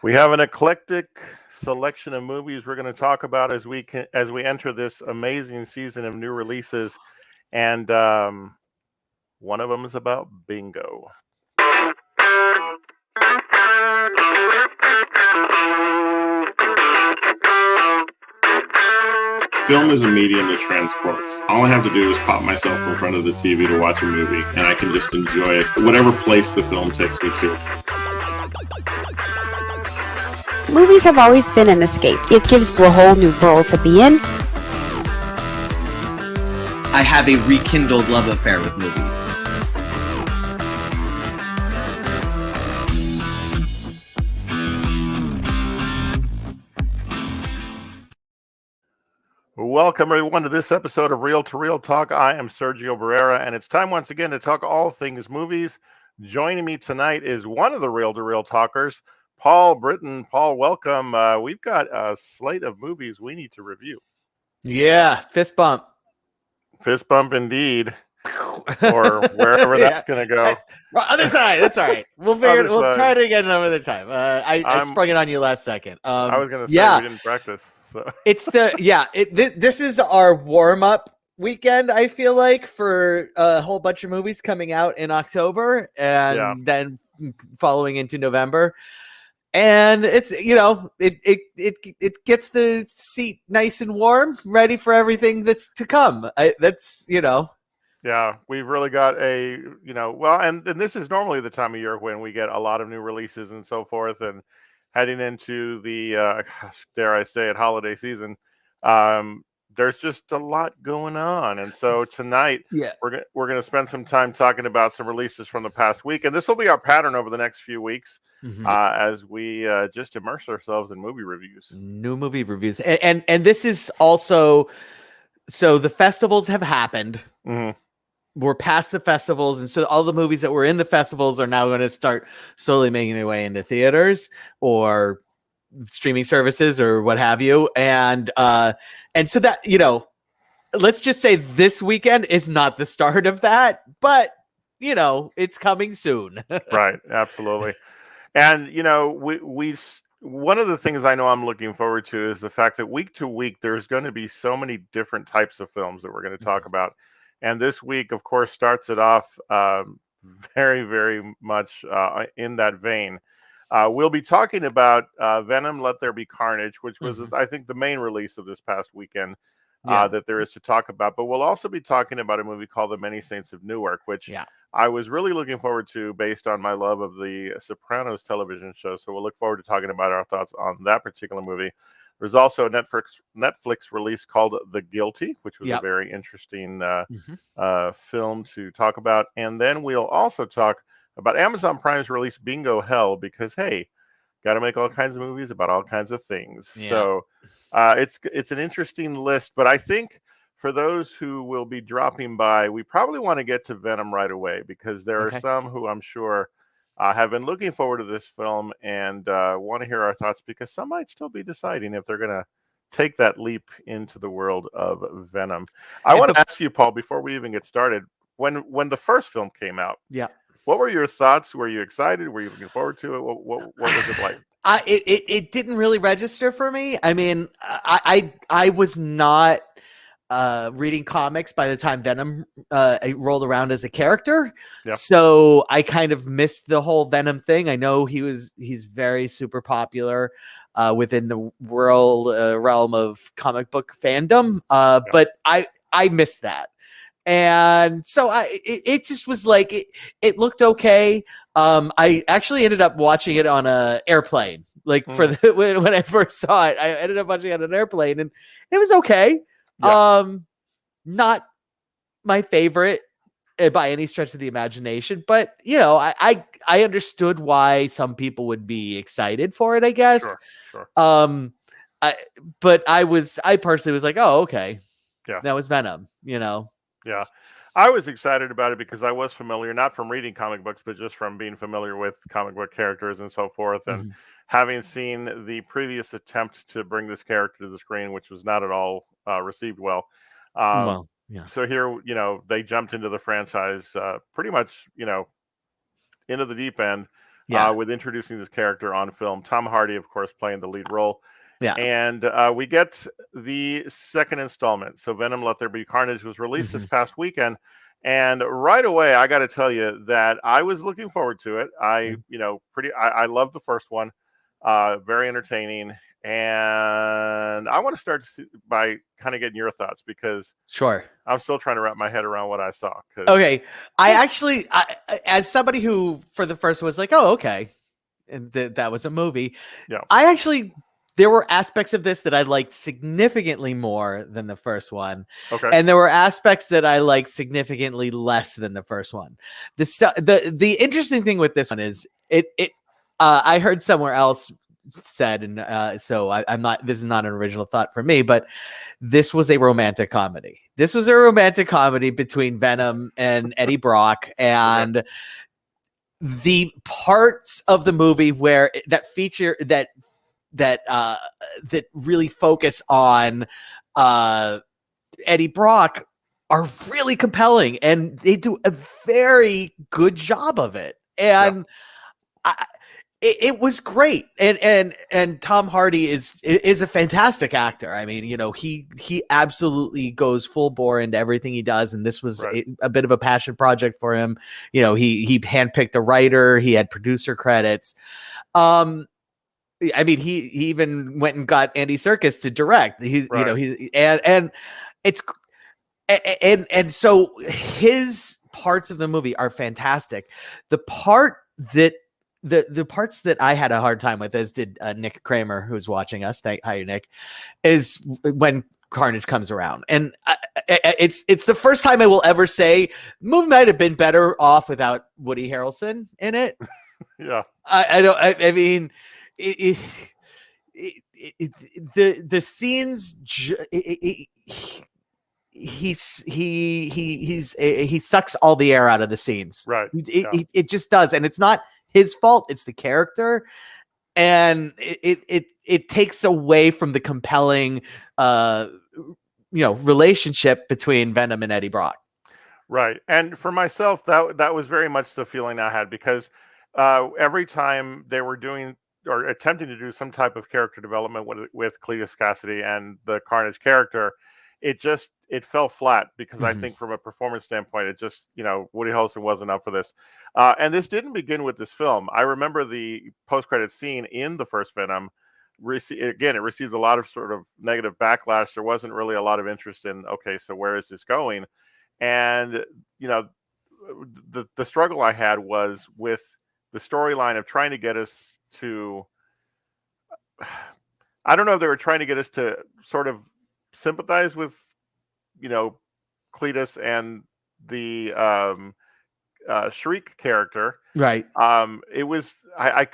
We have an eclectic selection of movies we're going to talk about as we enter this amazing season of new releases, and one of them is about bingo. Film is a medium that transports. All I have to do is pop myself in front of the TV to watch a movie, and I can just enjoy it, whatever place the film takes me to. Movies have always been an escape. It gives you a whole new world to be in. I have a rekindled love affair with movies. Welcome, everyone, to this episode of Real to Real Talk. I am Sergio Barrera, and it's time once again to talk all things movies. Joining me tonight is one of the Real to Real talkers, Paul Britton. Paul, welcome. We've got a slate of movies we need to review. Yeah, fist bump. Fist bump indeed. Or wherever that's going to go. Well, other side. That's all right. We'll figure it. We'll try it again another time. I sprung it on you last second. I was going to say we didn't practice. So. It's this is our warm up weekend. I feel like for a whole bunch of movies coming out in October and then following into November. And it's it gets the seat nice and warm, ready for everything that's to come. Yeah, we've really got and this is normally the time of year when we get a lot of new releases and so forth, and heading into the, dare I say it, holiday season. There's just a lot going on, and so tonight we're going to spend some time talking about some releases from the past week, and this will be our pattern over the next few weeks as we just immerse ourselves in movie reviews, new movie reviews, and this is also so the festivals have happened. Mm-hmm. We're past the festivals, and so all the movies that were in the festivals are now going to start slowly making their way into theaters or streaming services or what have you. And so that, let's just say this weekend is not the start of that, but it's coming soon. Right. Absolutely. And, we one of the things I know I'm looking forward to is the fact that week to week, there's going to be so many different types of films that we're going to talk about. And this week, of course, starts it off very, very much in that vein. We'll be talking about Venom, Let There Be Carnage, which was, I think, the main release of this past weekend that there is to talk about. But we'll also be talking about a movie called The Many Saints of Newark, which I was really looking forward to based on my love of the Sopranos television show. So we'll look forward to talking about our thoughts on that particular movie. There's also a Netflix release called The Guilty, which was a very interesting film to talk about. And then we'll also talk about Amazon Prime's release Bingo Hell, because, hey, got to make all kinds of movies about all kinds of things. Yeah. So it's an interesting list. But I think for those who will be dropping by, we probably want to get to Venom right away, because there are some who I'm sure have been looking forward to this film and want to hear our thoughts, because some might still be deciding if they're going to take that leap into the world of Venom. I want to ask you, Paul, before we even get started, when the first film came out, what were your thoughts? Were you excited? Were you looking forward to it? What was it like? It didn't really register for me. I mean, I was not reading comics by the time Venom rolled around as a character. So I kind of missed the whole Venom thing. I know he's very super popular within the realm of comic book fandom. But I missed that. And so it just was like, it looked okay. I actually ended up watching it on an airplane. Like when I first saw it, I ended up watching it on an airplane, and it was okay. Not my favorite by any stretch of the imagination, but I understood why some people would be excited for it, I guess. Sure. But I personally was like, oh, okay. Yeah. That was Venom, Yeah. I was excited about it because I was familiar, not from reading comic books, but just from being familiar with comic book characters and so forth. And having seen the previous attempt to bring this character to the screen, which was not at all received well. So here, they jumped into the franchise pretty much, into the deep end. with introducing this character on film. Tom Hardy, of course, playing the lead role. Yeah. And we get the second installment. So Venom Let There Be Carnage was released this past weekend. And right away, I got to tell you that I was looking forward to it. I loved the first one. Very entertaining. And I want to start by kind of getting your thoughts, because Sure. I'm still trying to wrap my head around what I saw. Okay. I as somebody who for the first was like, oh, okay. And that was a movie. Yeah. There were aspects of this that I liked significantly more than the first one. Okay. And there were aspects that I liked significantly less than the first one. The interesting thing with this one is I heard somewhere else said, and so I'm not, this is not an original thought for me, but this was a romantic comedy. This was a romantic comedy between Venom and Eddie Brock, and the parts of the movie where that feature that really focus on Eddie Brock are really compelling, and they do a very good job of it. And it was great. And Tom Hardy is a fantastic actor. I mean, he absolutely goes full bore into everything he does. And this was a bit of a passion project for him. He handpicked a writer, he had producer credits. I mean, he even went and got Andy Serkis to direct. So his parts of the movie are fantastic. The parts that I had a hard time with, as did Nick Kramer, who's watching us. Hi, Nick. Is when Carnage comes around, and it's the first time I will ever say the movie might have been better off without Woody Harrelson in it. Yeah, I mean, the scenes. He sucks all the air out of the scenes. Right. It just does, and it's not his fault. It's the character, and it takes away from the compelling, relationship between Venom and Eddie Brock. Right. And for myself, that was very much the feeling I had, because every time they were doing or attempting to do some type of character development with Cletus Cassidy and the Carnage character, it fell flat, because I think from a performance standpoint, it just, Woody Harrelson wasn't up for this. And this didn't begin with this film. I remember the post-credit scene in the first Venom. It received a lot of sort of negative backlash. There wasn't really a lot of interest in, okay, so where is this going? And, the struggle I had was with the storyline of trying to get us to, I don't know if they were trying to get us to sort of sympathize with, Cletus and the Shriek character. Right. It was I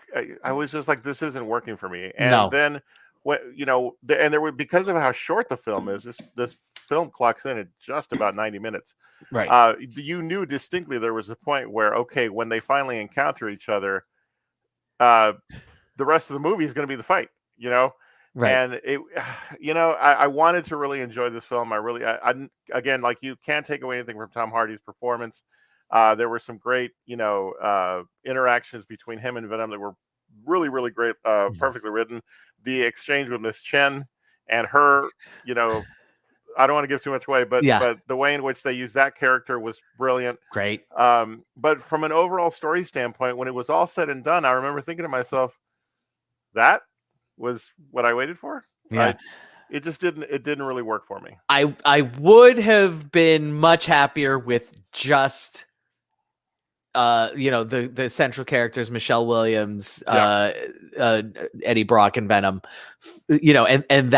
was just like, this isn't working for me. And then what, and there were, because of how short the film is, this film clocks in at just about 90 minutes. Right. You knew distinctly there was a point where, okay, when they finally encounter each other, the rest of the movie is going to be the fight, Right. And it, I wanted to really enjoy this film. I again, like, you can't take away anything from Tom Hardy's performance. There were some great, interactions between him and Venom that were really, really great, perfectly written. The exchange with Miss Chen and her, I don't want to give too much away, but the way in which they used that character was brilliant. Great. But from an overall story standpoint, when it was all said and done, I remember thinking to myself, that was what I waited for. Yeah. It didn't really work for me. I would have been much happier with just the central characters, Michelle Williams, Eddie Brock, and Venom, and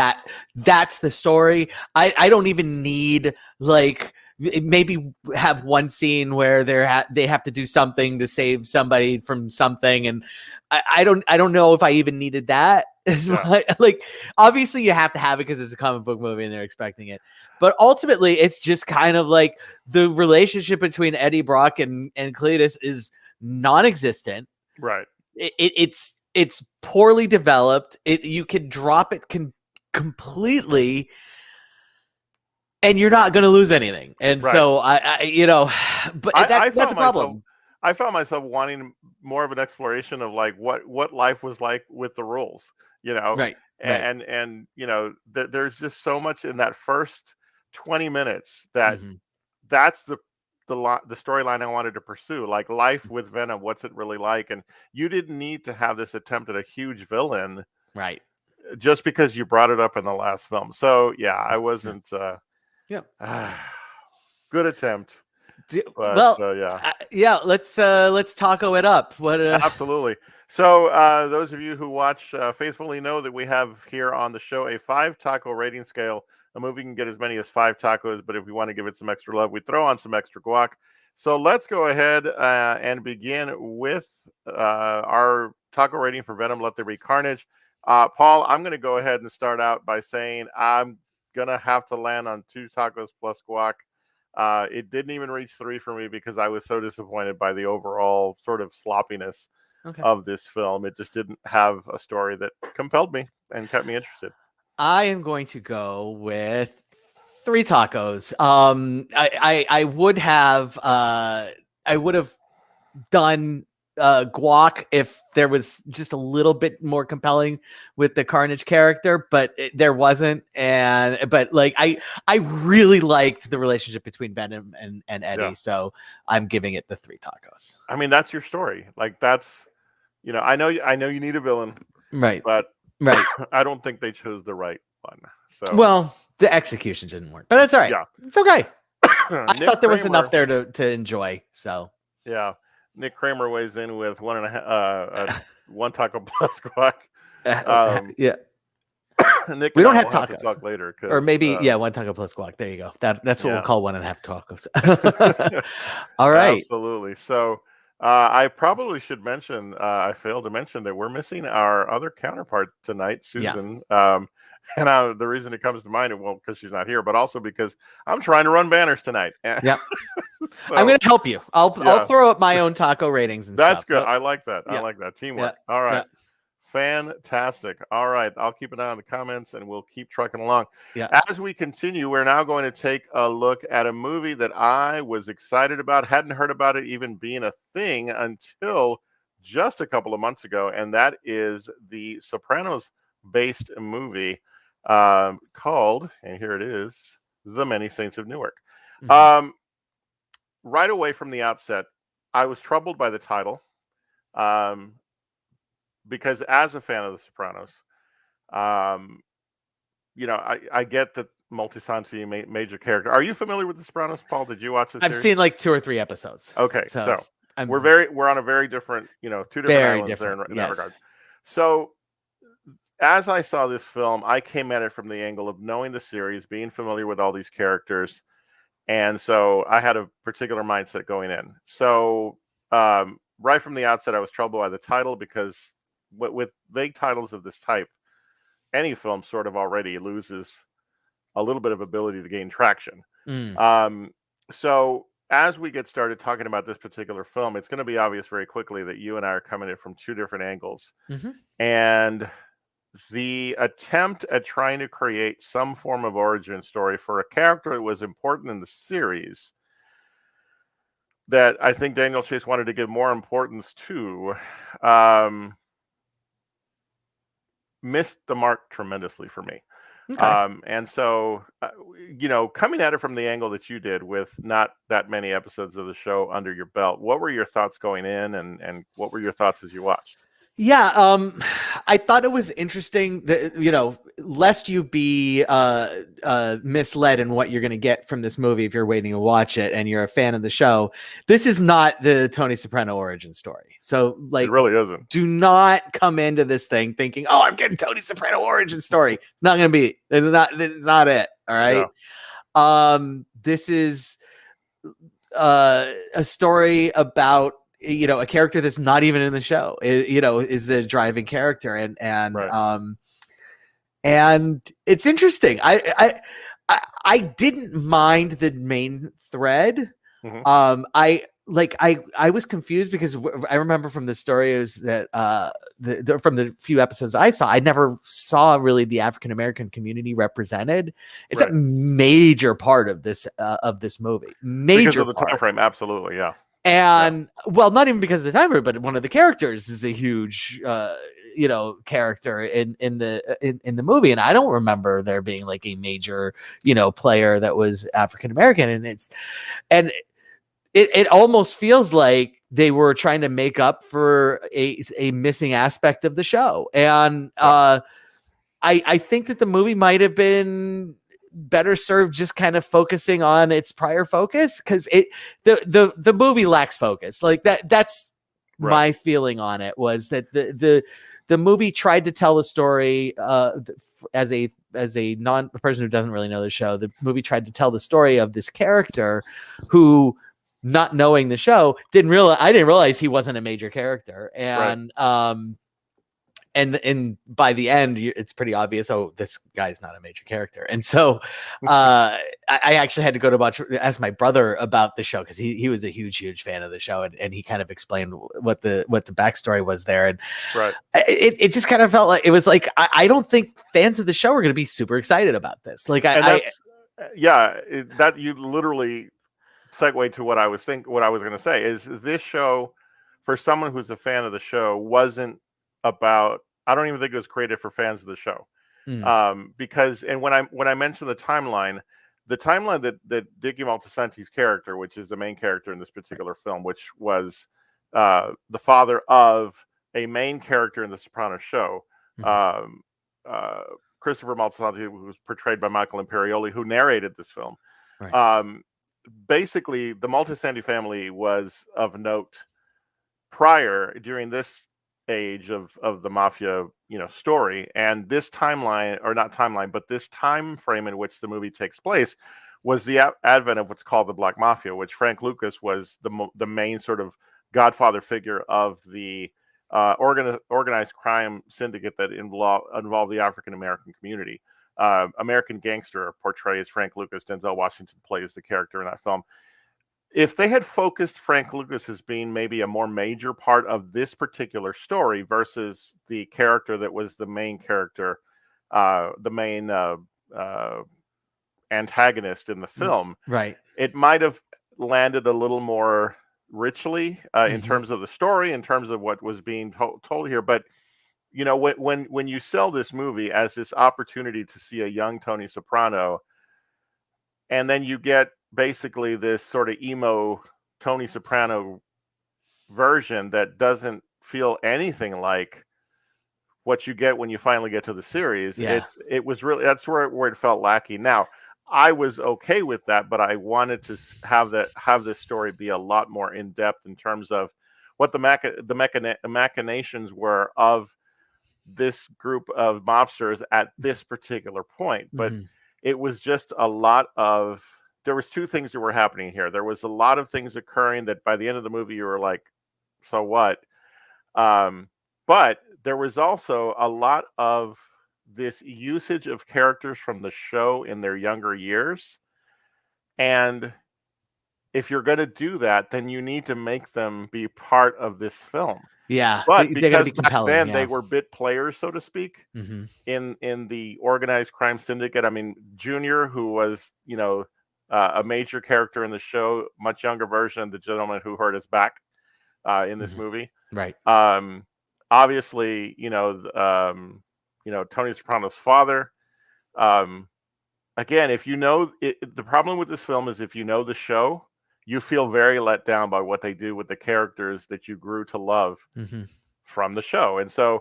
that's the story. I don't even need, like, maybe have one scene where they have to do something to save somebody from something, and I don't know if I even needed that. Like, obviously you have to have it because it's a comic book movie and they're expecting it, but ultimately it's just kind of like the relationship between Eddie Brock and Cletus is non-existent. Right. It's poorly developed. You could drop it completely and you're not going to lose anything. And so that's a problem. I found myself wanting more of an exploration of like what life was like with the rules, you know, Right. and you know, there's just so much in that first 20 minutes that Mhm. that's the storyline I wanted to pursue, like life with Venom. What's it really like? And you didn't need to have this attempt at a huge villain Right. just because you brought it up in the last film. So yeah, I Yeah. wasn't. Yeah. Good attempt, but Well, yeah. yeah. Let's taco it up. What? Absolutely. So, those of you who watch faithfully know that we have here on the show a 5 taco rating scale. A movie can get as many as 5 tacos, but if we want to give it some extra love, we throw on some extra guac. So, let's go ahead and begin with our taco rating for Venom Let There Be Carnage. Paul, I'm going to go ahead and start out by saying I'm going to have to land on 2 tacos plus guac. It didn't even reach 3 for me because I was so disappointed by the overall sort of sloppiness Okay. of this film. It just didn't have a story that compelled me and kept me interested. I am going to go with 3 tacos. I would have done guac if there was just a little bit more compelling with the Carnage character, but there wasn't. But like I really liked the relationship between Venom and Eddie, Yeah. so I'm giving it the 3 tacos. I mean, that's your story. Like that's, you know, I know you need a villain, Right. but Right. I don't think they chose the right one. So Well, the execution didn't work, but that's all right. Yeah. It's okay. I Nick thought there was Kramer- enough there to enjoy. So Yeah, Nick Kramer weighs in with 1 taco plus guac. yeah. Nick, We and don't I have will have to tacos. talk later, Or maybe, 'cause, 1 taco plus guac. There you go. That's what Yeah. we'll call 1.5 tacos. All right. Absolutely. So I probably should mention, I failed to mention that we're missing our other counterpart tonight, Yeah. Susan. And the reason it comes to mind, well, because she's not here, but also because I'm trying to run banners tonight. Yeah. So, I'm going to help you. I'll Yeah. throw up my own taco ratings and that's stuff. good. But- I like that. I Yeah. like that. Teamwork. Yeah. All right. Yeah. Fantastic. All right. I'll keep an eye on the comments and we'll keep trucking along. Yeah. As we continue, we're now going to take a look at a movie that I was excited about, hadn't heard about it even being a thing until just a couple of months ago. And that is the Sopranos based movie called, and here it is, The Many Saints of Newark. Mhm. Right away from the outset, I was troubled by the title. Because as a fan of The Sopranos, you know, I get that Multisanti major character. Are you familiar with The Sopranos, Paul? Did you watch this? I've seen like 2 or 3 episodes. Okay, so I'm we're on a very different, you know, 2 different very islands different. there in Yes. that regard. So as I saw this film, I came at it from the angle of knowing the series, being familiar with all these characters, and so I had a particular mindset going in. So right from the outset, I was troubled by the title because with vague titles of this type, any film sort of already loses a little bit of ability to gain traction. So as we get started talking about this particular film, it's going to be obvious very quickly that you and I are coming at it from 2 different angles. Mhm. And the attempt at trying to create some form of origin story for a character that was important in the series that I think Daniel Chase wanted to give more importance to, missed the mark tremendously for me. Okay. And so, you know, coming at it from the angle that you did with not that many episodes of the show under your belt, what were your thoughts going in and what were your thoughts as you watched? Yeah, I thought it was interesting that, you know, lest you be misled in what you're going to get from this movie if you're waiting to watch it and you're a fan of the show. This is not the Tony Soprano origin story. So, like, It really isn't. do not come into this thing thinking, "Oh, I'm getting Tony Soprano origin story." It's not going to be. It's not it. All right. No. This is a story about, you know, a character that's not even in the show, you know, is the driving character. And Right. And it's interesting. I didn't mind the main thread. Mhm. I was confused because I remember from the story is that from the few episodes I saw, I never saw really the African American community represented. It's Right. a major part of this movie. Major Because of the part. time frame, absolutely, yeah. And well, not even because of the time, but one of the characters is a huge, character in the movie. And I don't remember there being like a major, player that was African American. And it almost feels like they were trying to make up for a missing aspect of the show. And I think that the movie might have been better served just kind of focusing on its prior focus, because the movie lacks focus. Like that's my feeling on it, was that the movie tried to tell the story as a person who doesn't really know the show. The movie tried to tell the story of this character who, not knowing the show, I didn't realize he wasn't a major character. And and by the end, it's pretty obvious, oh, this guy's not a major character. And so I actually had to go to ask my brother about the show, because he was a huge fan of the show, and he kind of explained what the backstory was there. And it just kind of felt like, it was like, I don't think fans of the show are going to be super excited about this. Like, that you literally segue to what I was going to say, is this show, for someone who's a fan of the show, wasn't about, I don't even think it was created for fans of the show. Because, and when I mentioned the timeline that Dickie Moltisanti's character, which is the main character in this particular film, which was the father of a main character in the Sopranos show, Christopher Moltisanti, who was portrayed by Michael Imperioli, who narrated this film. Basically, the Moltisanti family was of note during this age of the mafia story, and this timeline, or not timeline, but this time frame in which the movie takes place, was the advent of what's called the Black Mafia, which Frank Lucas was the main sort of godfather figure of the organized crime syndicate that involved the African American community. American Gangster portrays Frank Lucas. Denzel Washington plays the character in that film. If they had focused Frank Lucas as being maybe a more major part of this particular story versus the character that was the main character, the main antagonist in the film, it might have landed a little more richly in terms of the story, in terms of what was being told here. But when you sell this movie as this opportunity to see a young Tony Soprano, and then you get basically this sort of emo Tony Soprano version that doesn't feel anything like what you get when you finally get to the series, it was really, that's where it felt lacking. Now, I was okay with that, but I wanted to have this story be a lot more in depth in terms of what the machinations were of this group of mobsters at this particular point. But it was just a lot of, there was two things that were happening here. There was a lot of things occurring that by the end of the movie you were like, so what? But there was also a lot of this usage of characters from the show in their younger years. And if you're going to do that, then you need to make them be part of this film. Yeah, but they're going to be back compelling. Then they were bit players, so to speak, in the organized crime syndicate. I mean, Junior, who was a major character in the show, much younger version of the gentleman who hurt his back in this movie, right? Obviously, Tony Soprano's father. Again, if you know it, the problem with this film is if you know the show, you feel very let down by what they do with the characters that you grew to love from the show. And so,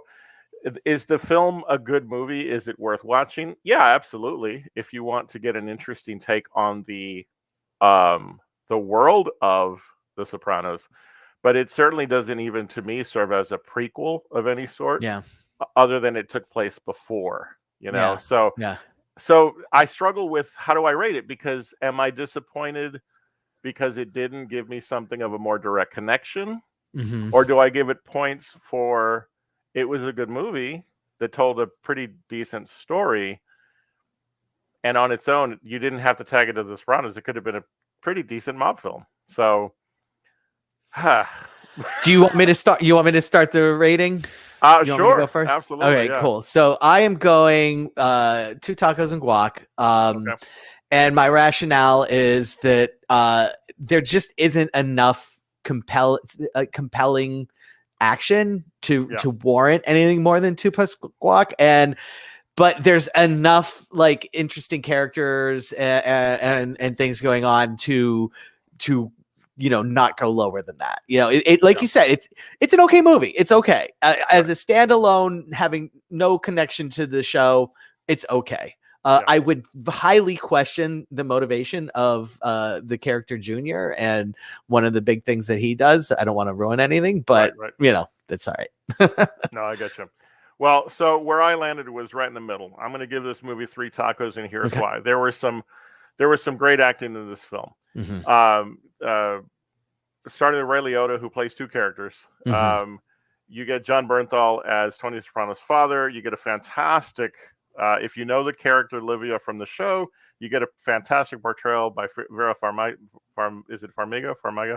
is the film a good movie? Is it worth watching? Yeah, absolutely. If you want to get an interesting take on the world of The Sopranos, but it certainly doesn't even, to me, serve as a prequel of any sort. Yeah. Other than it took place before, Yeah. So I struggle with, how do I rate it? Because am I disappointed because it didn't give me something of a more direct connection? Or do I give it points for it was a good movie that told a pretty decent story, and on its own, you didn't have to tag it to The Sopranos. It could have been a pretty decent mob film. So, do you want me to start? You want me to start the rating? Sure. Go first? Absolutely. Okay, cool. So I am going 2 tacos and guac. And my rationale is that there just isn't enough compelling action to warrant anything more than 2 plus guac. But there's enough like interesting characters and things going on to not go lower than that. It like you said, it's an okay movie. It's okay as a standalone, having no connection to the show. It's okay. I would highly question the motivation of the character Junior, and one of the big things that he does. I don't want to ruin anything, but that's all right. No, I get you. Well, so where I landed was right in the middle. I'm going to give this movie 3 tacos, and here's why. There was some great acting in this film. Mm-hmm. Starting with Ray Liotta, who plays 2 characters. Mm-hmm. You get John Bernthal as Tony Soprano's father. You get a fantastic, if you know the character Livia from the show, you get a fantastic portrayal by Vera Farmiga? Farmiga?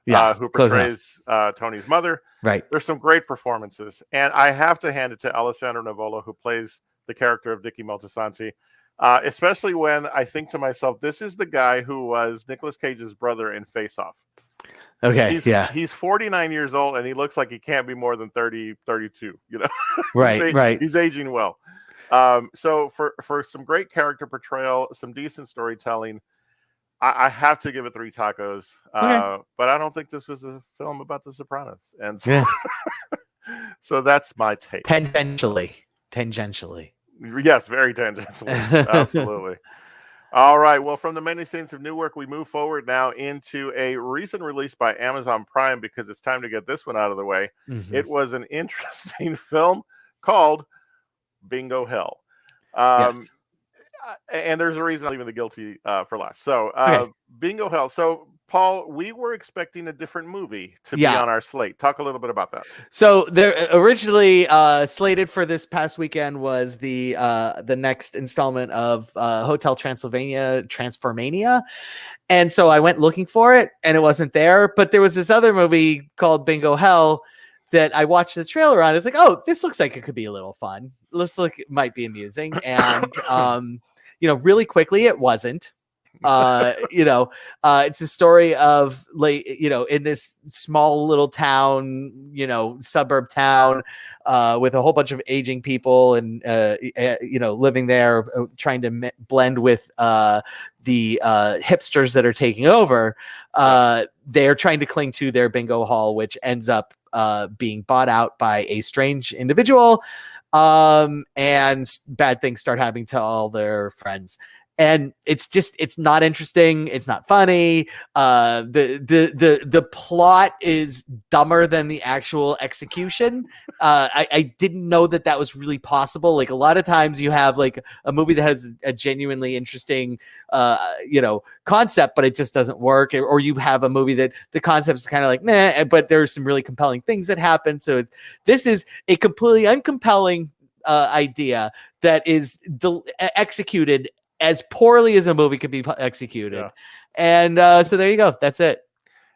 Yeah, who portrays Tony's mother. Right. There's some great performances. And I have to hand it to Alessandro Nivola, who plays the character of Dicky Moltisanti, especially when I think to myself, this is the guy who was Nicolas Cage's brother in Face Off. Okay, He's 49 years old, and he looks like he can't be more than 30, 32, Right, right. He's aging well. So for some great character portrayal, some decent storytelling, I have to give it 3 tacos, but I don't think this was a film about The Sopranos, and so, so that's my take. Tangentially, yes, very tangentially, absolutely. All right, well, from the many saints of Newark, we move forward now into a recent release by Amazon Prime, because it's time to get this one out of the way. Mm-hmm. It was an interesting film called Bingo Hell. Yes. And there's a reason I'm leaving The Guilty for last. So, Bingo Hell. So, Paul, we were expecting a different movie to be on our slate. Talk a little bit about that. So, there originally slated for this past weekend was the next installment of Hotel Transformania. And so I went looking for it, and it wasn't there. But there was this other movie called Bingo Hell that I watched the trailer on. It's like, oh, this looks like it could be a little fun. Looks like it might be amusing. And really quickly, it wasn't. It's a story of in this small little town, suburb town, with a whole bunch of aging people and living there, trying to blend with the hipsters that are taking over. They're trying to cling to their bingo hall, which ends up being bought out by a strange individual, and bad things start happening to all their friends. And it's not interesting. It's not funny. The plot is dumber than the actual execution. I didn't know that was really possible. Like, a lot of times you have like a movie that has a genuinely interesting, concept, but it just doesn't work. Or you have a movie that the concept is kind of like, meh, but there's some really compelling things that happen. So this is a completely uncompelling idea that is executed as poorly as a movie could be executed. And so there you go. That's it.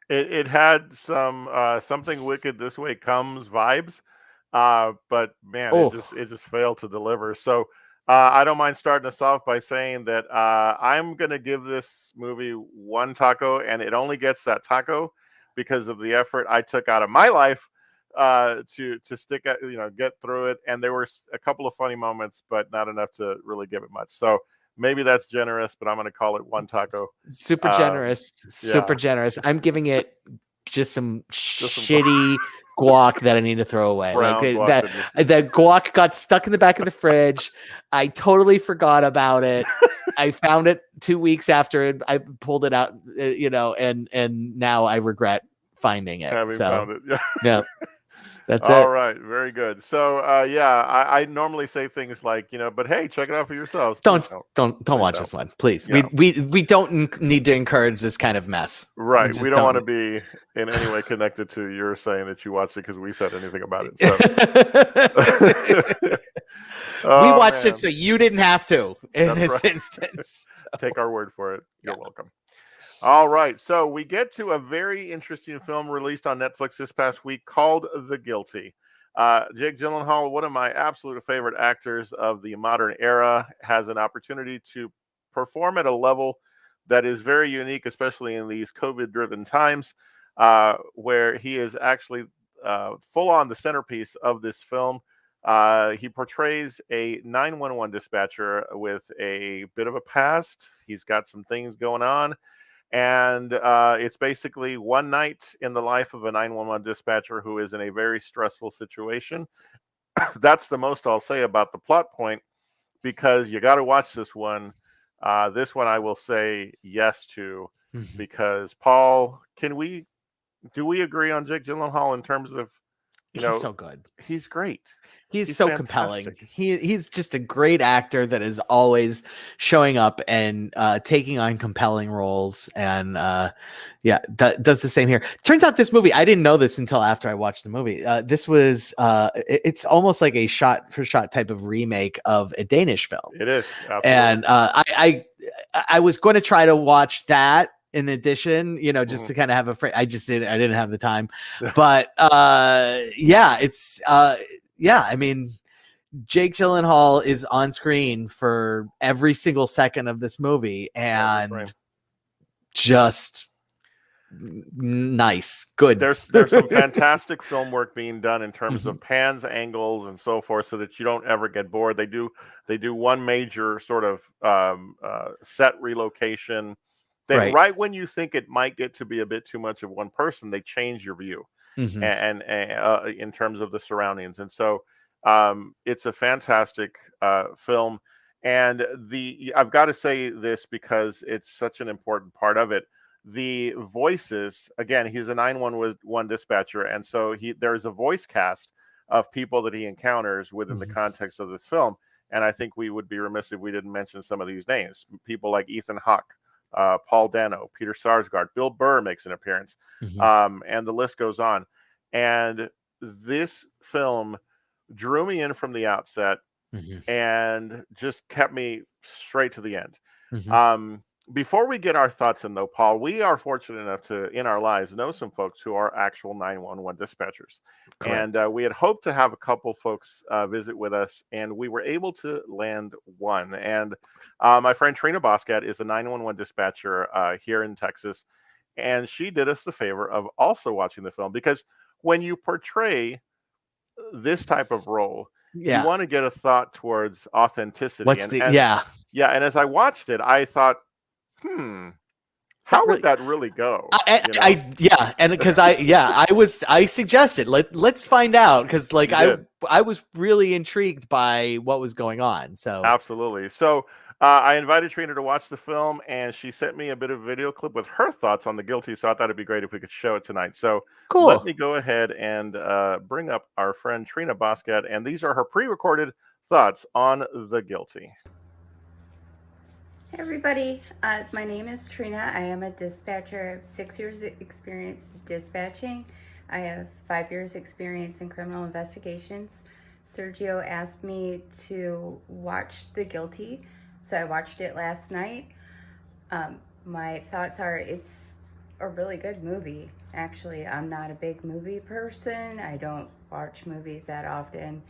It had some Something Wicked This Way Comes vibes, but man, it just failed to deliver. So I don't mind starting us off by saying that I'm gonna give this movie 1 taco, and it only gets that taco because of the effort I took out of my life to stick at, get through it. And there were a couple of funny moments, but not enough to really give it much. So maybe that's generous, but I'm going to call it 1 taco. Super generous. Super generous. I'm giving it just some shitty guac that I need to throw away. That guac got stuck in the back of the fridge. I totally forgot about it. I found it 2 weeks after I pulled it out, and now I regret finding it. Found it. Yeah. That's all it. Right, very good. So I normally say things like, but hey, check it out for yourselves. Don't watch this one, please. Yeah. We don't need to encourage this kind of mess. Right. We don't want to be in any way connected to your saying that you watched it because we said anything about it. So. We watched it so you didn't have to in this instance. So. Take our word for it. You're welcome. All right, so we get to a very interesting film released on Netflix this past week called The Guilty. Jake Gyllenhaal, one of my absolute favorite actors of the modern era, has an opportunity to perform at a level that is very unique, especially in these COVID-driven times. where he is actually full on the centerpiece of this film. He portrays a 911 dispatcher with a bit of a past. He's got some things going on. And it's basically one night in the life of a 911 dispatcher who is in a very stressful situation. That's the most I'll say about the plot point, because you got to watch this one. This one I will say yes to, because Paul, do we agree on Jake Gyllenhaal in terms of, he's so good. He's great. He's so fantastic. compelling. He's just a great actor that is always showing up and taking on compelling roles, and does the same here. Turns out this movie, I didn't know this until after I watched the movie. This was it's almost like a shot for shot type of remake of a Danish film. It is, absolutely. And I was going to try to watch that in addition, just to kind of have I didn't have the time, but I mean, Jake Gyllenhaal is on screen for every single second of this movie, and just nice, good. There's some fantastic film work being done in terms of pans, angles, and so forth, so that you don't ever get bored. They do one major sort of set relocation. Then right when you think it might get to be a bit too much of one person, they change your view and in terms of the surroundings. And so it's a fantastic film. And I've got to say this because it's such an important part of it. The voices, again, he's a 911 dispatcher, and so there's a voice cast of people that he encounters within the context of this film. And I think we would be remiss if we didn't mention some of these names. People like Ethan Hawke, Paul Dano, Peter Sarsgaard, Bill Burr makes an appearance, and the list goes on. And this film drew me in from the outset and just kept me straight to the end. Before we get our thoughts in, though, Paul, we are fortunate enough to, in our lives, know some folks who are actual 911 dispatchers. Correct. And we had hoped to have a couple folks visit with us, and we were able to land one. And my friend Trina Boscat is a 911 dispatcher here in Texas, and she did us the favor of also watching the film, because when you portray this type of role, you want to get a thought towards authenticity. And as I watched it, I thought, how would that really go? And because I suggested let's find out, because I was really intrigued by what was going on. So absolutely. So I invited Trina to watch the film, and she sent me a bit of a video clip with her thoughts on The Guilty. So I thought it'd be great if we could show it tonight. So cool. Let me go ahead and bring up our friend Trina Boscat, and these are her pre-recorded thoughts on The Guilty. Hey everybody, my name is Trina. I am a dispatcher. I have 6 years experience dispatching. I have 5 years experience in criminal investigations. Sergio asked me to watch The Guilty, so I watched it last night. My thoughts are, it's a really good movie. Actually, I'm not a big movie person. I don't watch movies that often,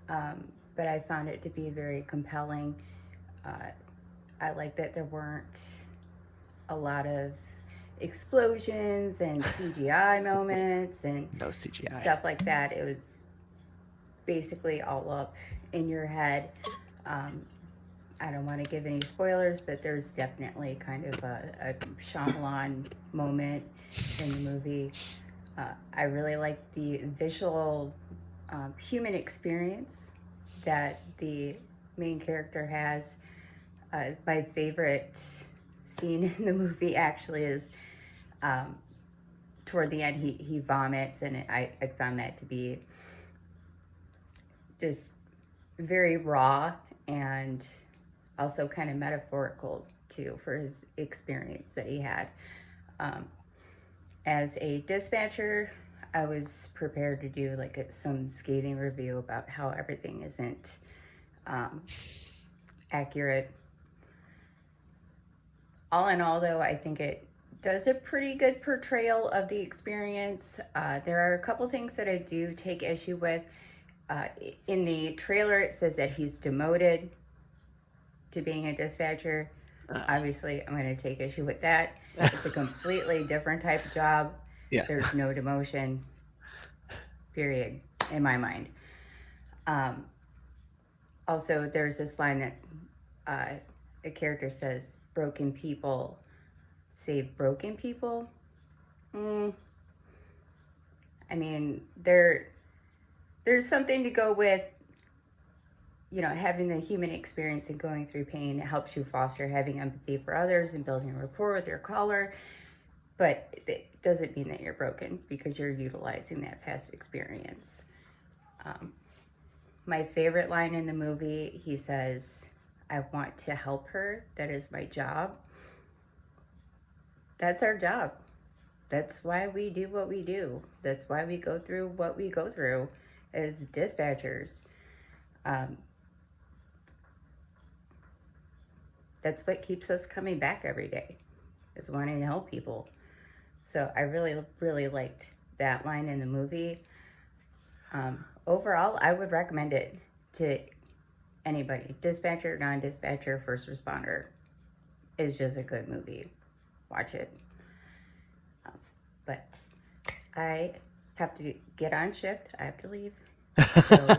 but I found it to be very compelling. I like that there weren't a lot of explosions and CGI moments and no CGI stuff like that. It was basically all up in your head. I don't want to give any spoilers, but there's definitely kind of a Shyamalan moment in the movie. I really like the visual human experience that the main character has. My favorite scene in the movie actually is toward the end, he vomits, and I found that to be just very raw and also kind of metaphorical too for his experience that he had. As a dispatcher, I was prepared to do some scathing review about how everything isn't accurate. All in all, though, I think it does a pretty good portrayal of the experience. There are a couple things that I do take issue with. In the trailer, it says that he's demoted to being a dispatcher. Obviously, I'm going to take issue with that. It's a completely different type of job. Yeah. There's no demotion, period, in my mind. Also, there's this line that a character says, broken people save broken people. I mean, there's something to go with, having the human experience and going through pain. It helps you foster having empathy for others and building rapport with your caller. But it doesn't mean that you're broken because you're utilizing that past experience. My favorite line in the movie, he says, I want to help her. That is my job. That's our job. That's why we do what we do. That's why we go through what we go through as dispatchers. That's what keeps us coming back every day, is wanting to help people. So I really, really liked that line in the movie. Overall, I would recommend it to anybody, dispatcher, non-dispatcher, first responder. It's just a good movie. Watch it. But I have to get on shift. I have to leave. So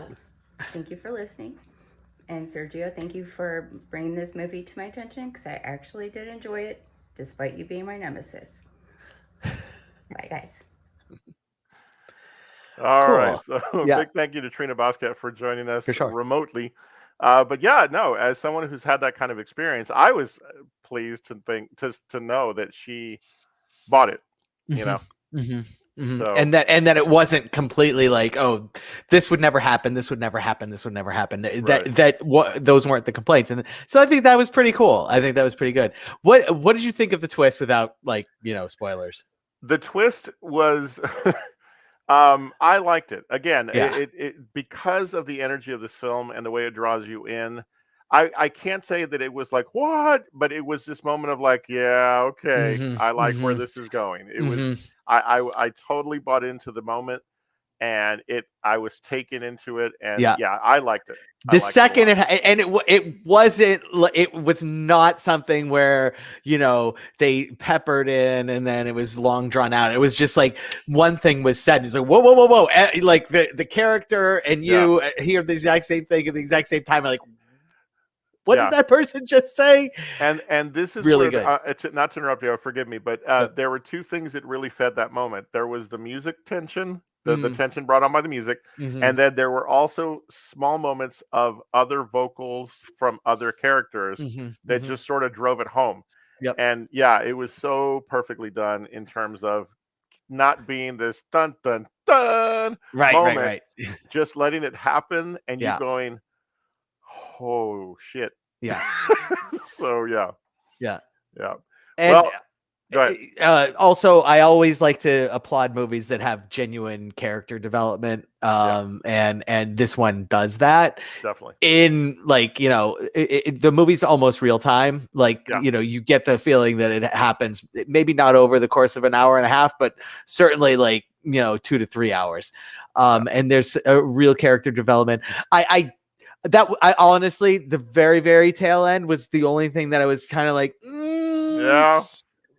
thank you for listening. And Sergio, thank you for bringing this movie to my attention, because I actually did enjoy it, despite you being my nemesis. Bye, guys. All Cool. right. So Yeah. big thank you to Trina Boscat for joining us For sure. remotely. But yeah, no, as someone who's had that kind of experience, I was pleased to know that she bought it, you know. So, And that it wasn't completely like, oh, this would never happen, this would never happen, this would never happen. Those weren't the complaints, and so I think that was pretty cool. I think that was pretty good. What did you think of the twist without, like, spoilers? The twist was, I liked it. Again, Yeah. it because of the energy of this film and the way it draws you in. I can't say that it was like, what, but it was this moment of like, yeah, okay, I like where this is going. It was, I totally bought into the moment, and I was taken into it, and yeah, I liked it. The second it was not something where they peppered in and then it was long drawn out. It was just like one thing was said, and it's like whoa, like the character and you hear the exact same thing at the exact same time. Like, what did that person just say? And this is really where, good. It's not to interrupt you, forgive me, but there were two things that really fed that moment. There was the music tension, the tension brought on by the music, and then there were also small moments of other vocals from other characters that just sort of drove it home. Yep. And yeah, it was so perfectly done in terms of not being this dun dun dun moment, right. just letting it happen, and you going, oh shit. Yeah. So yeah. And well, go ahead. Also, I always like to applaud movies that have genuine character development. And this one does that. Definitely. In, like, the movie's almost real time. Like, you get the feeling that it happens, maybe not over the course of an hour and a half, but certainly like, 2 to 3 hours. And there's a real character development. I honestly, the very, very tail end was the only thing that I was kind of like,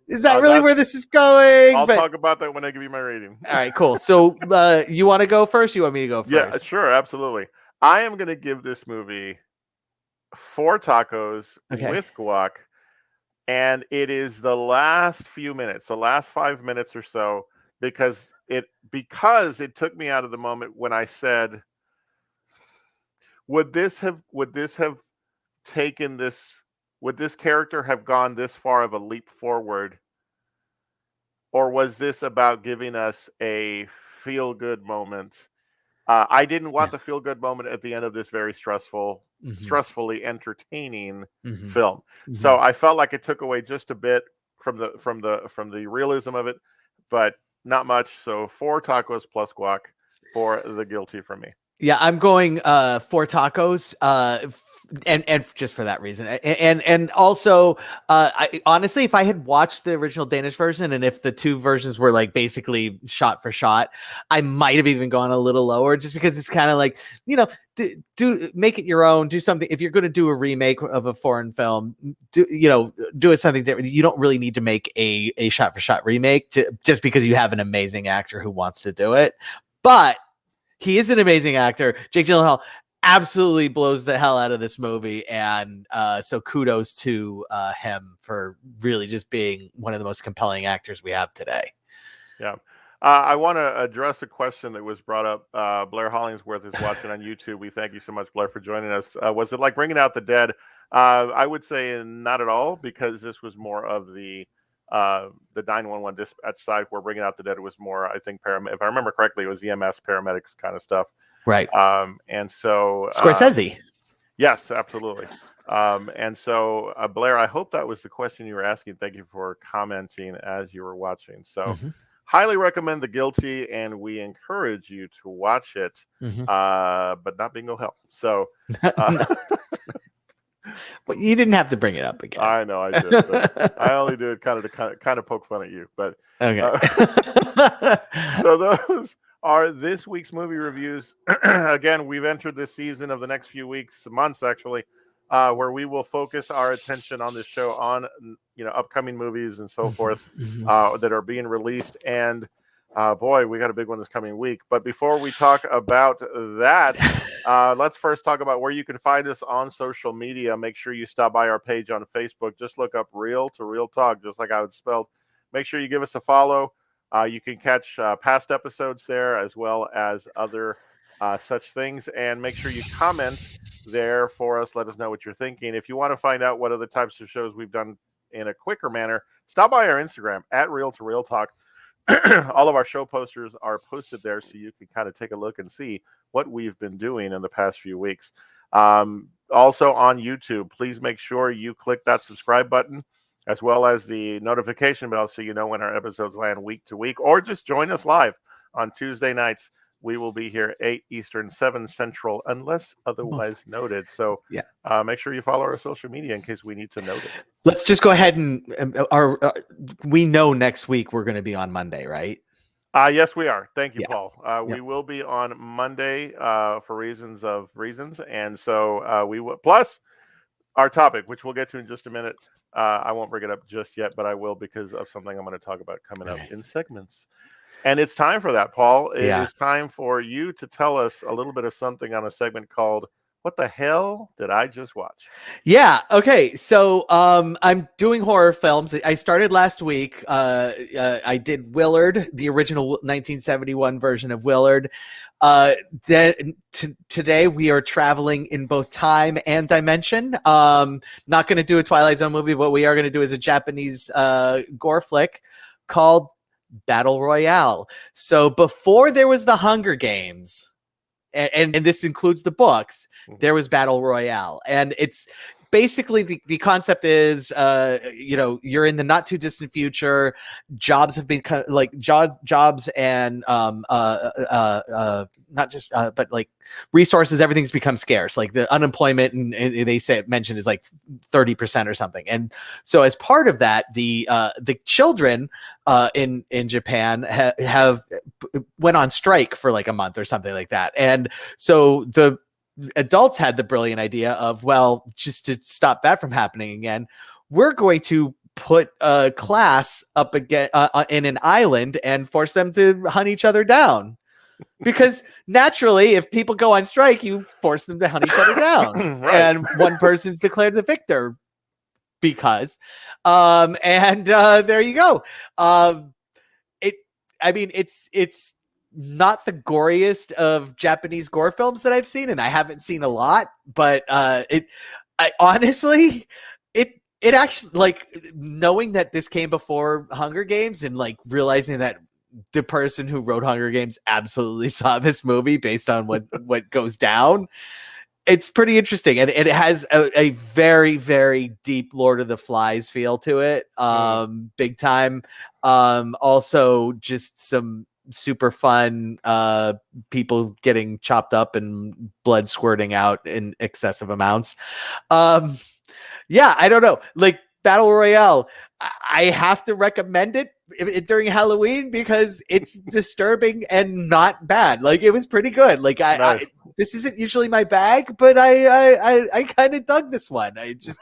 is that really where this is going? I'll talk about that when I give you my rating. All right, cool. So you want to go first? You want me to go first? Yeah, sure, absolutely. I am going to give this movie 4 tacos with guac, and it is the last few minutes, the last 5 minutes or so, because it took me out of the moment when I said, would this character have gone this far of a leap forward, or was this about giving us a feel-good moment? I didn't want the feel-good moment at the end of this very stressfully entertaining film. So I felt like it took away just a bit from the realism of it, but not much. So 4 tacos plus guac for the guilty from me. Yeah, I'm going four tacos, and just for that reason, and also, I honestly, if I had watched the original Danish version, and if the two versions were like basically shot for shot, I might have even gone a little lower, just because it's kind of like, do make it your own, do something. If you're going to do a remake of a foreign film, do it something that you don't really need to make a shot for shot remake just because you have an amazing actor who wants to do it, but. He is an amazing actor. Jake Gyllenhaal absolutely blows the hell out of this movie. And so kudos to him for really just being one of the most compelling actors we have today. Yeah. I want to address a question that was brought up. Blair Hollingsworth is watching on YouTube. We thank you so much, Blair, for joining us. Was it like Bringing Out the Dead? I would say not at all, because this was more of the 911 dispatch side, where Bringing Out the Dead was more, I think, if I remember correctly, it was EMS, paramedics kind of stuff. Right. And so Scorsese. Yes, absolutely. And so Blair, I hope that was the question you were asking. Thank you for commenting as you were watching. So highly recommend The Guilty, and we encourage you to watch it, but not bingo hell. So well, you didn't have to bring it up again. I know I did. But I only do it kind of poke fun at you. But okay. So those are this week's movie reviews. Again, we've entered this season of the next few weeks, months actually, where we will focus our attention on this show on upcoming movies and so forth that are being released. And boy, we got a big one this coming week. But before we talk about that, let's first talk about where you can find us on social media. Make sure you stop by our page on Facebook. Just look up Real to Real Talk, just like how it's spelled. Make sure you give us a follow. You can catch past episodes there, as well as other such things. And make sure you comment there for us. Let us know what you're thinking. If you want to find out what other types of shows we've done in a quicker manner, stop by our Instagram at Real to Real Talk. All of our show posters are posted there, so you can kind of take a look and see what we've been doing in the past few weeks. Also on YouTube, please make sure you click that subscribe button, as well as the notification bell, so you know when our episodes land week to week, or just join us live on Tuesday nights. We will be here 8 Eastern, 7 Central, unless otherwise noted. So make sure you follow our social media in case we need to note it. Let's just go ahead and we know next week we're going to be on Monday, right? Yes, we are. Thank you, Paul. We will be on Monday for reasons. And so we will, plus our topic, which we'll get to in just a minute. I won't bring it up just yet, but I will, because of something I'm going to talk about coming up in segments. And it's time for that, Paul. It is time for you to tell us a little bit of something on a segment called What the Hell Did I Just Watch? Yeah. Okay. So I'm doing horror films. I started last week. I did Willard, the original 1971 version of Willard. Today we are traveling in both time and dimension. Not going to do a Twilight Zone movie. What we are going to do is a Japanese gore flick called Battle Royale. So before there was the Hunger Games, and this includes the books, there was Battle Royale. And it's basically the concept is, you're in the not too distant future. Jobs have been jobs and not just but like resources, everything's become scarce. Like the unemployment and they mentioned is like 30% or something. And so as part of that, the children in Japan have went on strike for like a month or something like that. And so the adults had the brilliant idea of, well, just to stop that from happening again, we're going to put a class up again in an island and force them to hunt each other down. Because naturally, if people go on strike, you force them to hunt each other down. Right. And one person's declared the victor because, there you go. It's not the goriest of Japanese gore films that I've seen, and I haven't seen a lot, but honestly, it actually, like, knowing that this came before Hunger Games and like realizing that the person who wrote Hunger Games absolutely saw this movie based on what goes down, it's pretty interesting. And it has a very, very deep Lord of the Flies feel to it. Big time. Also just some super fun people getting chopped up and blood squirting out in excessive amounts. Yeah, I don't know. Like Battle Royale, I have to recommend it during Halloween because it's disturbing and not bad. Like it was pretty good. Like Nice. this isn't usually my bag, but I kind of dug this one. I just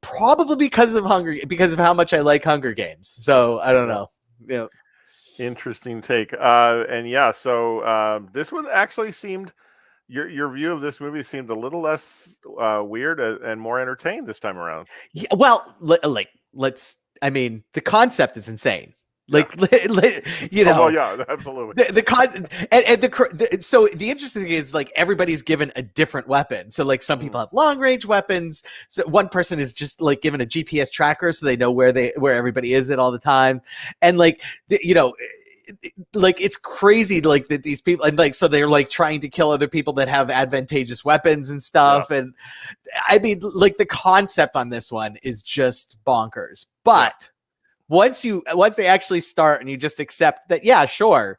probably because of how much I like Hunger Games. So I don't know. Yeah. Interesting take. And yeah, so this one actually seemed your view of this movie seemed a little less weird and more entertained this time around. Yeah, well, let's. I mean, the concept is insane. Like, you know, well, yeah, absolutely. So the interesting thing is like everybody's given a different weapon. So like some people have long range weapons. So one person is just like given a GPS tracker so they know where everybody is at all the time. And like you know, like it's crazy like that these people and like so they're like trying to kill other people that have advantageous weapons and stuff. Yeah. And I mean like the concept on this one is just bonkers. But once they actually start and you just accept that, yeah, sure,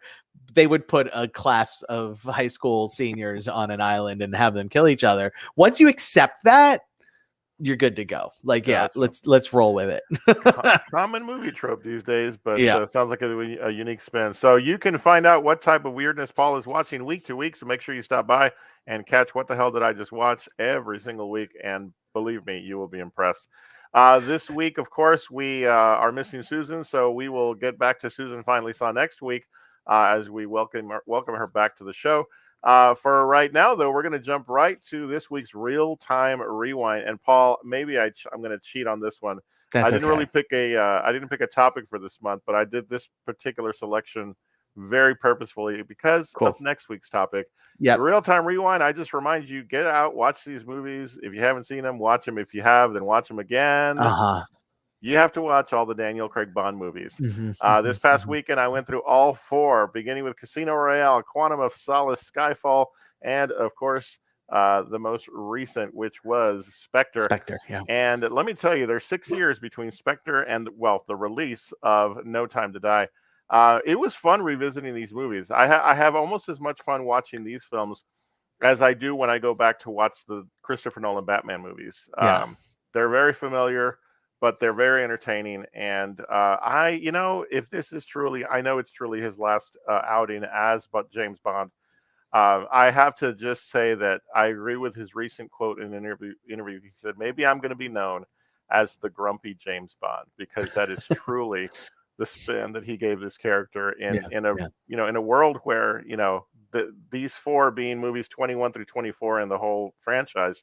they would put a class of high school seniors on an island and have them kill each other. Once you accept that, you're good to go. Like, yeah, let's roll with it. Common movie trope these days, but sounds like a unique spin. So you can find out what type of weirdness Paul is watching week to week. So make sure you stop by and catch What the Hell Did I Just Watch every single week. And believe me, you will be impressed. This week, of course, we are missing Susan, so we will get back to Susan Finally Saw next week as we welcome her back to the show. For right now, though, we're going to jump right to this week's real-time rewind. And Paul, maybe I'm going to cheat on this one. I didn't really pick a topic for this month, but I did this particular selection very purposefully because of next week's topic. Yeah, real-time rewind. I just remind you, get out, watch these movies. If you haven't seen them, watch them. If you have, then watch them again. You have to watch all the Daniel Craig Bond movies. This past weekend, I went through all 4, beginning with Casino Royale, Quantum of Solace, Skyfall, and, of course, the most recent, which was Spectre. Yeah. And let me tell you, there's 6 years between Spectre and, well, the release of No Time to Die. It was fun revisiting these movies. I have almost as much fun watching these films as I do when I go back to watch the Christopher Nolan Batman movies. They're very familiar, but they're very entertaining. And if this is truly, I know it's truly his last outing as James Bond. I have to just say that I agree with his recent quote in an interview. He said, maybe I'm going to be known as the grumpy James Bond, because that is truly the spin that he gave this character in a world where, these 4 being movies 21 through 24 in the whole franchise,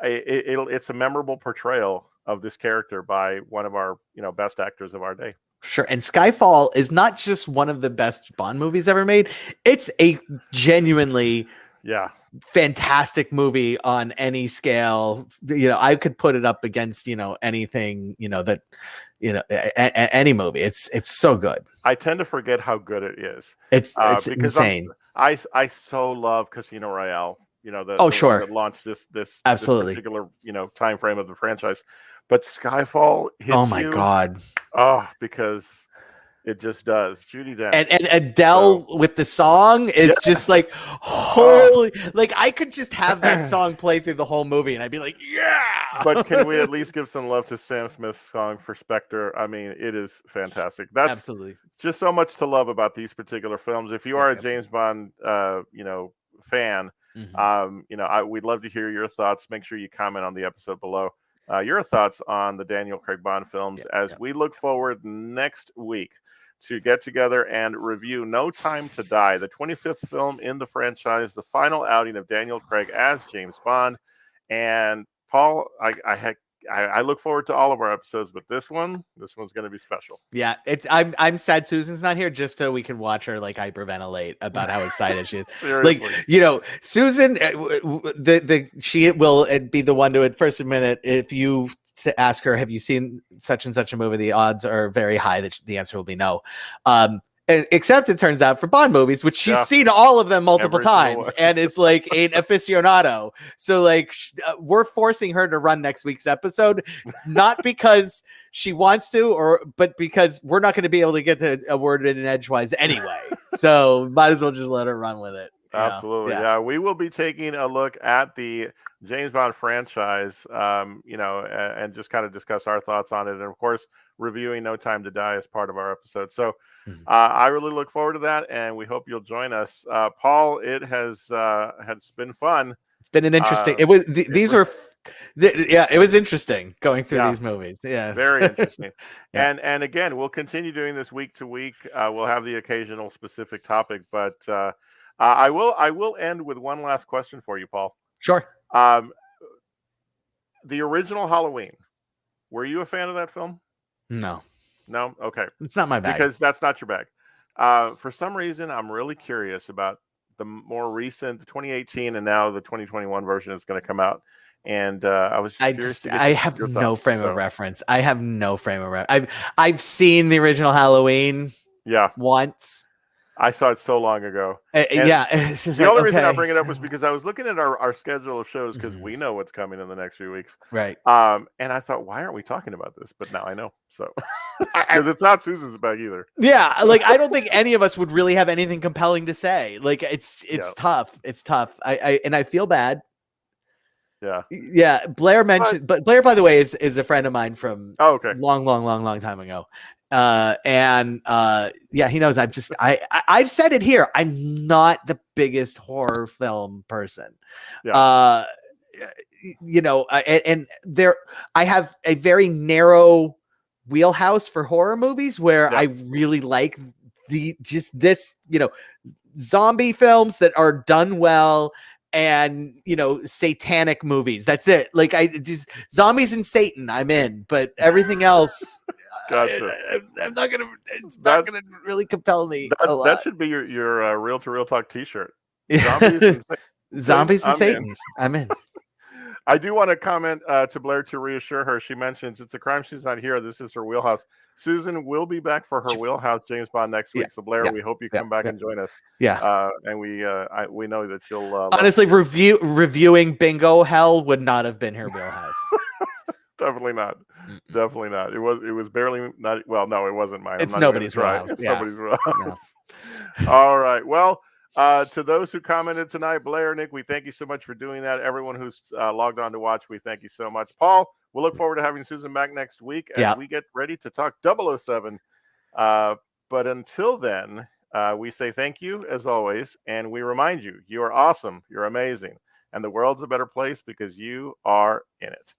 it's a memorable portrayal of this character by one of our best actors of our day. Sure. And Skyfall is not just one of the best Bond movies ever made. It's a genuinely fantastic movie on any scale. I could put it up against anything any movie. It's so good. I tend to forget how good it is. It's insane. I so love Casino Royale. Sure, that launched this absolutely particular time frame of the franchise. But Skyfall hits my God. Because it just does. Judi Dench and Adele with the song is just like holy. Like I could just have that song play through the whole movie, and I'd be like, yeah. But can we at least give some love to Sam Smith's song for Spectre? I mean, it is fantastic. That's absolutely just so much to love about these particular films. If you are a James Bond, fan, we'd love to hear your thoughts. Make sure you comment on the episode below. Your thoughts on the Daniel Craig Bond films as we look forward next week to get together and review No Time to Die, the 25th film in the franchise, the final outing of Daniel Craig as James Bond. And Paul, I look forward to all of our episodes, but this one's going to be special. Yeah, I'm sad Susan's not here just so we can watch her like hyperventilate about how excited she is. Seriously. Like, Susan, she will be the one to at first admit it. If you ask her, have you seen such and such a movie? The odds are very high that the answer will be no. Except it turns out for Bond movies, which she's Yeah. seen all of them multiple Every single times one. and is like an aficionado. So like we're forcing her to run next week's episode, not because she wants to, but because we're not going to be able to get to a word in edgewise anyway. So might as well just let her run with it. you know? Absolutely. Yeah. We will be taking a look at the James Bond franchise, and just kind of discuss our thoughts on it. And of course, reviewing No Time to Die as part of our episode. So I really look forward to that. And we hope you'll join us. Paul, it has been fun. It's been an interesting, it was interesting going through these movies. Yeah. Very interesting. And again, we'll continue doing this week to week. We'll have the occasional specific topic, but I will end with one last question for you, Paul. Sure. The original Halloween. Were you a fan of that film? No. No? Okay. It's not my bag. Because that's not your bag. For some reason, I'm really curious about the more recent, the 2018 and now the 2021 version that's going to come out. And I was curious to get I have no frame of reference. I have no frame of reference. I've seen the original Halloween once. I saw it so long ago. It's just the only reason I bring it up was because I was looking at our schedule of shows because we know what's coming in the next few weeks. Right. And I thought, why aren't we talking about this? But now I know. So because it's not Susan's bag either. Yeah, like I don't think any of us would really have anything compelling to say. Like it's tough. It's tough. I feel bad. Yeah. Blair mentioned, but Blair, by the way, is a friend of mine from long time ago. He knows I've said it here. I'm not the biggest horror film person. I have a very narrow wheelhouse for horror movies where I really like zombie films that are done well. And satanic movies. That's it. Like I just zombies and Satan. I'm in, but everything else, gotcha. I'm not gonna. It's not gonna really compel me. That should be your Real to Real Talk T-shirt. Zombies and Satan. I'm in. I do want to comment to Blair to reassure her. She mentions it's a crime she's not here. This is her wheelhouse. Susan will be back for her wheelhouse James Bond next week. So Blair, we hope you come back and join us. And we know that you'll honestly reviewing Bingo Hell would not have been her wheelhouse. Definitely not. Definitely not. It was barely not. Well, no, it wasn't mine. It's nobody's wheelhouse. It's nobody's wheelhouse. All right. Well. To those who commented tonight, Blair, Nick, we thank you so much for doing that. Everyone who's logged on to watch, we thank you so much. Paul, we'll look forward to having Susan back next week as we get ready to talk 007. But until then, we say thank you as always, and we remind you, you are awesome, you're amazing, and the world's a better place because you are in it.